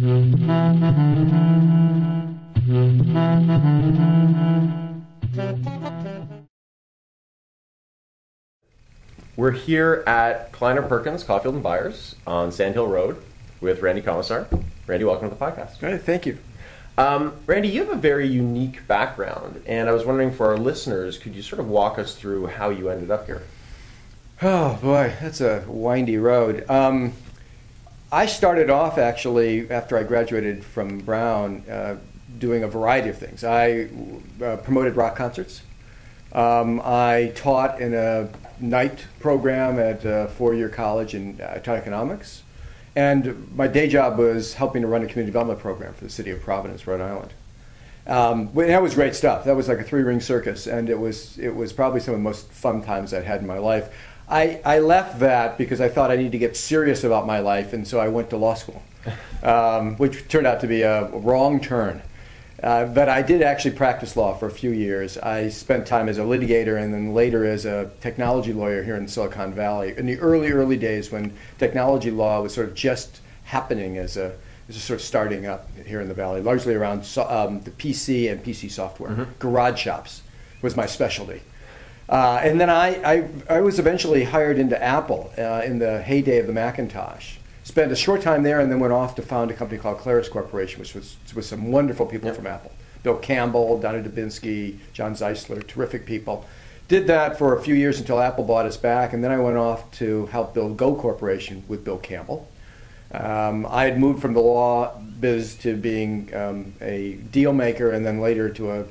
We're here at Kleiner Perkins, Caulfield and Byers on Sand Hill Road with Randy Komisar. Randy, welcome to the podcast. All right, thank you. Randy, you have a very unique background, and I was wondering for our listeners, could you sort of walk us through how you ended up here? Oh, boy, that's a windy road. I started off, actually, after I graduated from Brown, doing a variety of things. I promoted rock concerts. I taught in a night program at a four-year college and taught economics. And my day job was helping to run a community development program for the city of Providence, Rhode Island. That was great stuff. That was like a three-ring circus, and it was probably some of the most fun times I'd had in my life. I left that because I thought I needed to get serious about my life, and so I went to law school, which turned out to be a wrong turn. But I did actually practice law for a few years. I spent time as a litigator and then later as a technology lawyer here in Silicon Valley in the early days when technology law was sort of just happening as a sort of starting up here in the Valley, largely around the PC and PC software. Mm-hmm. Garage shops was my specialty. And then I was eventually hired into Apple in the heyday of the Macintosh. Spent a short time there and then went off to found a company called Claris Corporation, which was with some wonderful people from Apple. Bill Campbell, Donna Dubinsky, John Zeisler, terrific people. Did that for a few years until Apple bought us back, and then I went off to help build Go Corporation with Bill Campbell. I had moved from the law biz to being a deal maker and then later to a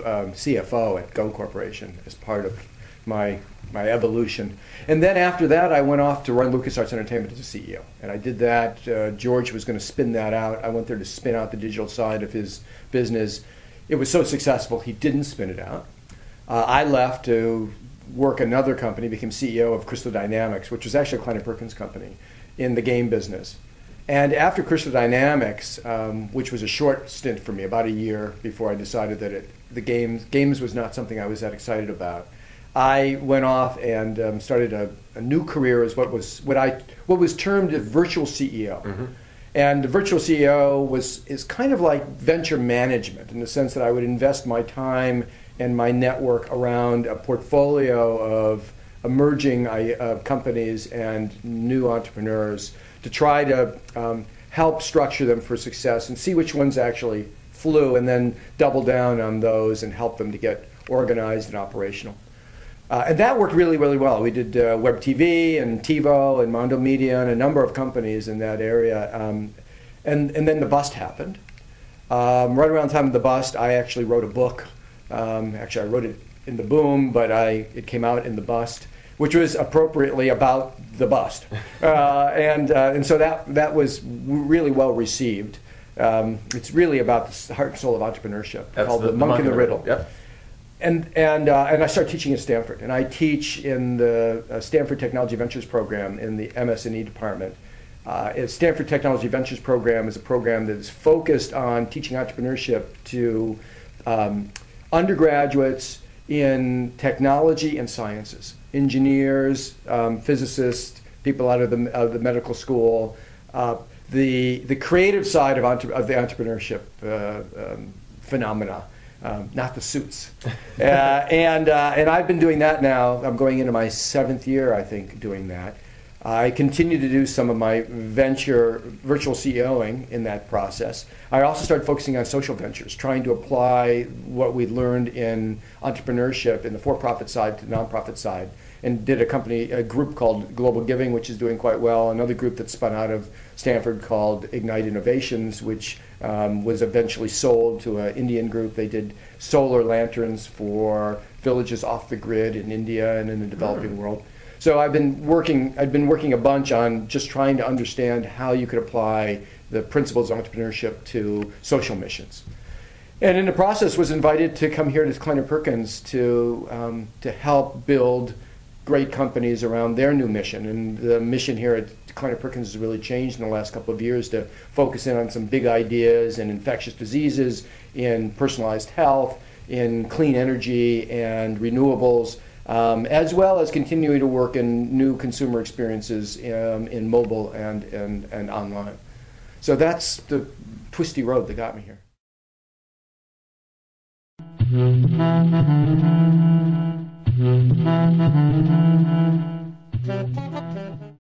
CFO at Go Corporation as part of my evolution. And then after that, I went off to run LucasArts Entertainment as a CEO. And I did that. George was going to spin that out. I went there to spin out the digital side of his business. It was so successful, he didn't spin it out. I left to work another company, became CEO of Crystal Dynamics, which was actually a Kleiner Perkins company in the game business. And after Crystal Dynamics, which was a short stint for me, about a year before I decided that the games was not something I was that excited about, I went off and started a new career as what was termed a virtual CEO. Mm-hmm. And the virtual CEO is kind of like venture management in the sense that I would invest my time and my network around a portfolio of emerging companies and new entrepreneurs to try to help structure them for success and see which ones actually flew and then double down on those and help them to get organized and operational. And that worked really, really well. We did Web TV and TiVo and Mondo Media and a number of companies in that area. And then the bust happened. Right around the time of the bust, I actually wrote a book. Actually, I wrote it in the boom, but it came out in the bust, which was appropriately about the bust. And so that was really well received. It's really about the heart and soul of entrepreneurship. That's called The Monk in the Riddle. Yep. And I started teaching at Stanford, and I teach in the Stanford Technology Ventures program in the MS&E department. Stanford Technology Ventures program is a program that is focused on teaching entrepreneurship to undergraduates in technology and sciences, engineers, physicists, people out of the medical school, the creative side of the entrepreneurship phenomena. Not the suits. And I've been doing that now. I'm going into my 7th year, I think, doing that. I continue to do some of my virtual CEOing in that process. I also started focusing on social ventures, trying to apply what we learned in entrepreneurship in the for-profit side to the nonprofit side, and did a group called Global Giving, which is doing quite well. Another group that spun out of Stanford called Ignite Innovations, which was eventually sold to an Indian group. They did solar lanterns for villages off the grid in India and in the developing world. So I've been working a bunch on just trying to understand how you could apply the principles of entrepreneurship to social missions. And in the process was invited to come here to Kleiner Perkins to help build great companies around their new mission. And the mission here at Kleiner Perkins has really changed in the last couple of years to focus in on some big ideas in infectious diseases, in personalized health, in clean energy and renewables, as well as continuing to work in new consumer experiences in mobile and online. So that's the twisty road that got me here.